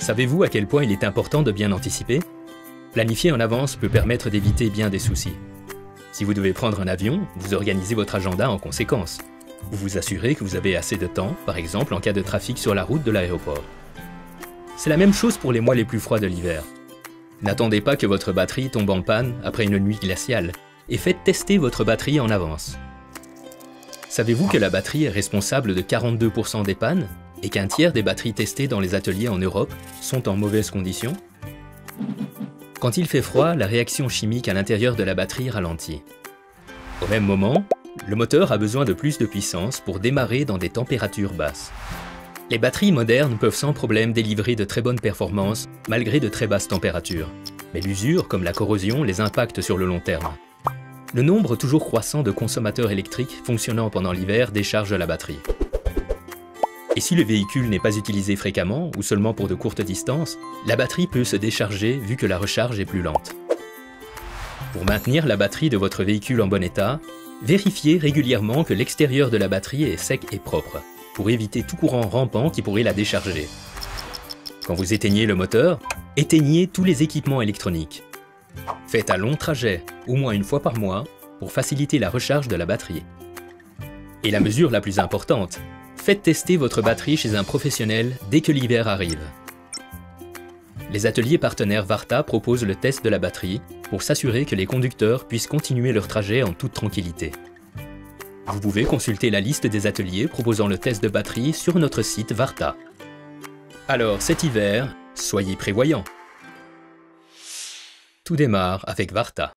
Savez-vous à quel point il est important de bien anticiper? Planifier en avance peut permettre d'éviter bien des soucis. Si vous devez prendre un avion, vous organisez votre agenda en conséquence. Vous vous assurez que vous avez assez de temps, par exemple en cas de trafic sur la route de l'aéroport. C'est la même chose pour les mois les plus froids de l'hiver. N'attendez pas que votre batterie tombe en panne après une nuit glaciale et faites tester votre batterie en avance. Savez-vous que la batterie est responsable de 42% des pannes et qu'un tiers des batteries testées dans les ateliers en Europe sont en mauvaise condition? Quand il fait froid, la réaction chimique à l'intérieur de la batterie ralentit. Au même moment, le moteur a besoin de plus de puissance pour démarrer dans des températures basses. Les batteries modernes peuvent sans problème délivrer de très bonnes performances malgré de très basses températures. Mais l'usure, comme la corrosion, les impacte sur le long terme. Le nombre toujours croissant de consommateurs électriques fonctionnant pendant l'hiver décharge la batterie. Et si le véhicule n'est pas utilisé fréquemment ou seulement pour de courtes distances, la batterie peut se décharger vu que la recharge est plus lente. Pour maintenir la batterie de votre véhicule en bon état, vérifiez régulièrement que l'extérieur de la batterie est sec et propre, pour éviter tout courant rampant qui pourrait la décharger. Quand vous éteignez le moteur, éteignez tous les équipements électroniques. Faites un long trajet, au moins une fois par mois, pour faciliter la recharge de la batterie. Et la mesure la plus importante, faites tester votre batterie chez un professionnel dès que l'hiver arrive. Les ateliers partenaires Varta proposent le test de la batterie pour s'assurer que les conducteurs puissent continuer leur trajet en toute tranquillité. Vous pouvez consulter la liste des ateliers proposant le test de batterie sur notre site Varta. Alors cet hiver, soyez prévoyants. Tout démarre avec Varta.